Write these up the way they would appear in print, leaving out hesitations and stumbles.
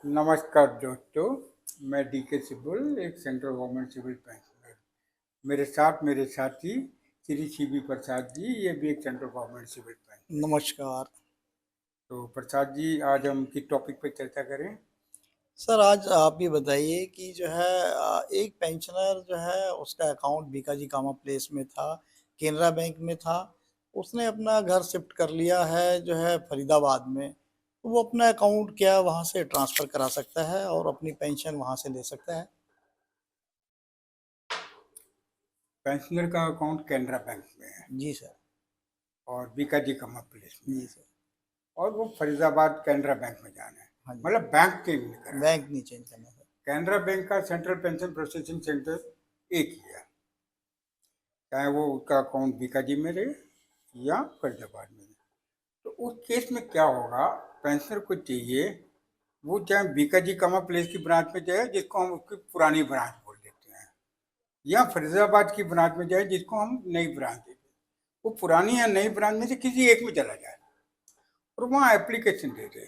नमस्कार दोस्तों, मैं डीके सिब्बल, एक सेंट्रल गवर्नमेंट सिविल पेंशनर। मेरे साथ मेरे साथी श्री सीबी प्रसाद जी, ये भी एक सेंट्रल गवर्नमेंट सिविल पेंशनर। नमस्कार तो प्रसाद जी, आज हम किस टॉपिक पे चर्चा करें? सर। आज आप ये बताइए कि जो है एक पेंशनर जो है उसका अकाउंट बीकाजी कामा प्लेस में था, केनरा बैंक में था। उसने अपना घर शिफ्ट कर लिया है जो है फरीदाबाद में। तो वो अपना अकाउंट क्या वहाँ से ट्रांसफ़र करा सकता है और अपनी पेंशन वहाँ से ले सकता है? पेंशनर का अकाउंट कैनरा बैंक में है जी सर। और बीकाजी कमा प्लेस में जी है, सर। और वो फरीदाबाद कैनरा बैंक में जाना है। हाँ जी। मतलब बैंक चेंज नहीं कराना बैंक है। नहीं चेंज करना सर। कैनरा बैंक का सेंट्रल पेंशन प्रोसेसिंग सेंटर एक ही है, चाहे वो उसका अकाउंट बीकाजी में रहे या फरीदाबाद में रहे। तो उस केस में क्या होगा, पेंशनर को चाहिए वो चाहे बीकाजी कमा प्लेस की ब्रांच में जाए, जिसको हम उसकी पुरानी ब्रांच बोल देते हैं, या फरीदाबाद की ब्रांच में जाए, जिसको हम नई ब्रांच देते हैं। वो पुरानी या नई ब्रांच में से किसी एक में चला जाए और वहाँ एप्लीकेशन दे दे।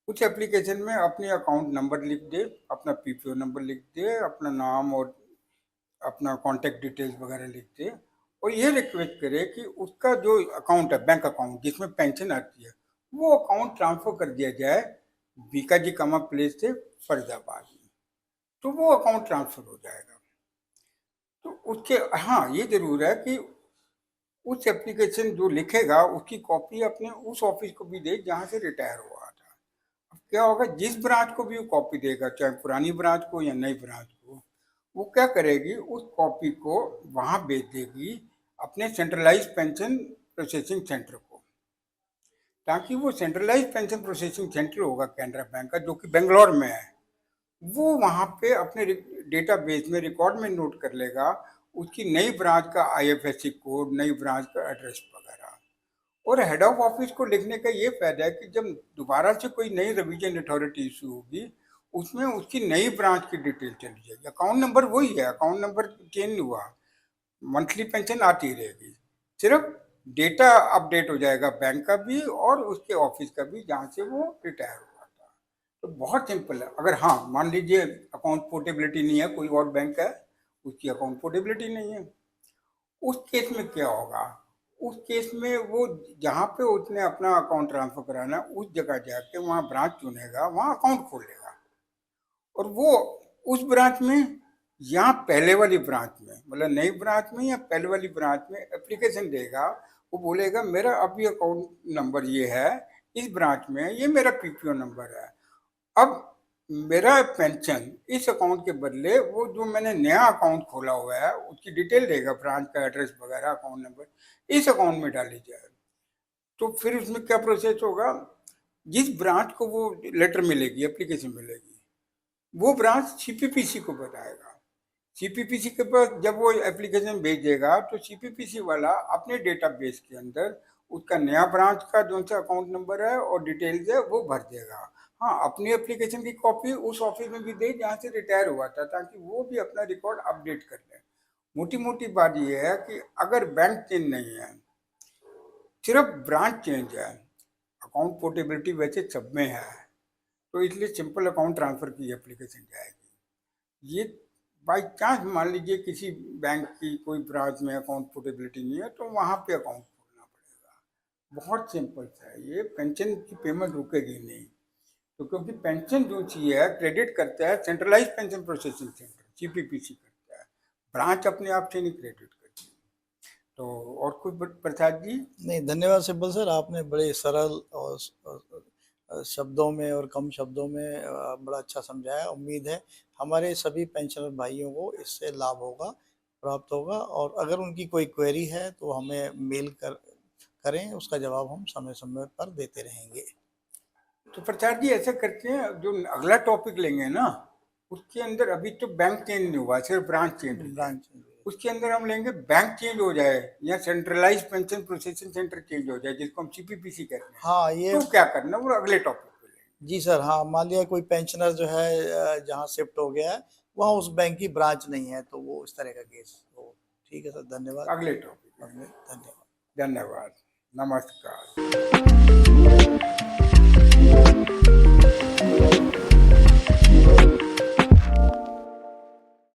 उस एप्लीकेशन में अपने अकाउंट नंबर लिख दे, अपना पीपीओ नंबर लिख दे, अपना नाम और अपना कॉन्टेक्ट डिटेल्स वगैरह लिख दे, और ये रिक्वेस्ट करे कि उसका जो अकाउंट है, बैंक अकाउंट जिसमें पेंशन आती है, वो अकाउंट ट्रांसफर कर दिया जाए बीकाजी कमा प्लेस से फरीदाबाद में। तो वो अकाउंट ट्रांसफर हो जाएगा। तो उसके हाँ, ये जरूर है कि उस एप्लीकेशन जो लिखेगा उसकी कॉपी अपने उस ऑफिस को भी दे जहाँ से रिटायर हुआ था। अब क्या होगा, जिस ब्रांच को भी वो कॉपी देगा, चाहे पुरानी ब्रांच को या नई ब्रांच को, वो क्या करेगी, उस कॉपी को वहाँ भेज देगी अपने सेंट्रलाइज पेंशन प्रोसेसिंग सेंटर को, ताकि वो सेंट्रलाइज पेंशन प्रोसेसिंग सेंटर होगा कैनरा बैंक का, जो कि बेंगलोर में है, वो वहाँ पे अपने डेटाबेस में रिकॉर्ड में नोट कर लेगा उसकी नई ब्रांच का आईएफएससी कोड, नई ब्रांच का एड्रेस वगैरह। और हेड ऑफ ऑफिस को लिखने का ये फायदा है कि जब दोबारा से कोई नई रिवीजन अथॉरिटी इशू होगी, उसमें उसकी नई ब्रांच की डिटेल चली जाएगी। अकाउंट नंबर वही है, अकाउंट नंबर चेंज नहीं हुआ, मंथली पेंशन आती रहेगी, सिर्फ डेटा अपडेट हो जाएगा बैंक का भी और उसके ऑफिस का भी जहाँ से वो रिटायर हुआ था। तो बहुत सिंपल है। अगर हाँ, मान लीजिए अकाउंट पोर्टेबिलिटी नहीं है, कोई और बैंक है उसकी अकाउंट पोर्टेबिलिटी नहीं है, उस केस में क्या होगा, उस केस में वो जहाँ पे उसने अपना अकाउंट ट्रांसफर कराना उस जगह जाके वहाँ ब्रांच चुनेगा, वहाँ अकाउंट खोल लेगा, और वो उस ब्रांच में या पहले वाली ब्रांच में, मतलब नई ब्रांच में या पहले वाली ब्रांच में एप्लीकेशन देगा। वो बोलेगा मेरा अभी अकाउंट नंबर ये है, इस ब्रांच में ये मेरा पीपीओ नंबर है। अब मेरा पेंशन इस अकाउंट के बदले वो जो मैंने नया अकाउंट खोला हुआ है उसकी डिटेल देगा, ब्रांच का एड्रेस वगैरह, अकाउंट नंबर, इस अकाउंट में डाली जाए। तो फिर उसमें क्या प्रोसेस होगा, जिस ब्रांच को वो लेटर मिलेगी, एप्लीकेशन मिलेगी, वो ब्रांच सीपीपीसी को बताएगा। सीपीपीसी के पास जब वो एप्लीकेशन भेजेगा तो सीपीपीसी वाला अपने डेटाबेस के अंदर उसका नया ब्रांच का जो सा अकाउंट नंबर है और डिटेल्स है वो भर देगा। हाँ, अपनी एप्लीकेशन की कॉपी उस ऑफिस में भी दे जहाँ से रिटायर हुआ था, ताकि वो भी अपना रिकॉर्ड अपडेट कर ले। मोटी मोटी बात यह है कि अगर बैंक चेंज नहीं है, सिर्फ ब्रांच चेंज है, अकाउंट पोर्टेबिलिटी वैसे सब में है, तो इसलिए सिंपल अकाउंट ट्रांसफर की एप्लीकेशन जाएगी। ये बाई चांस मान लीजिए किसी बैंक की कोई ब्रांच में अकाउंट पोर्टेबिलिटी नहीं है, तो वहाँ पे अकाउंट खोलना पड़ेगा। बहुत सिंपल सा है, ये पेंशन की पेमेंट रुकेगी नहीं। तो क्योंकि पेंशन जो चीज़ है क्रेडिट करता है centralize pension processing centre, CPPC करता है, ब्रांच अपने आप से नहीं क्रेडिट करती। तो और कुछ प्रसाद जी? नहीं, धन्यवाद सिब्बल सर। आपने बड़े सरल और शब्दों में और कम शब्दों में बड़ा अच्छा समझाया। उम्मीद है हमारे सभी पेंशनर भाइयों को इससे लाभ होगा, प्राप्त होगा। और अगर उनकी कोई क्वेरी है तो हमें मेल करें, उसका जवाब हम समय समय पर देते रहेंगे। तो प्रसाद जी ऐसा करते हैं, जो अगला टॉपिक लेंगे ना, उसके अंदर अभी तो बैंक चेंज नहीं हुआ, सिर्फ ब्रांच चेंज हुई है। ब्रांच। उसके अंदर हम लेंगे बैंक चेंज हो जाए या centralize pension processing centre change हो जाए, जिसको हम सीपीपीसी कहते हैं। हाँ, ये तो क्या करना, वो अगले टॉपिक पे लेंगे। जी सर। हाँ, मान लिया कोई पेंशनर जो है जहाँ शिफ्ट हो गया है, वहाँ उस बैंक की ब्रांच नहीं है, तो वो इस तरह का केस। तो ठीक है सर, धन्यवाद। अगले टॉपिक में। धन्यवाद। धन्यवाद। नमस्कार।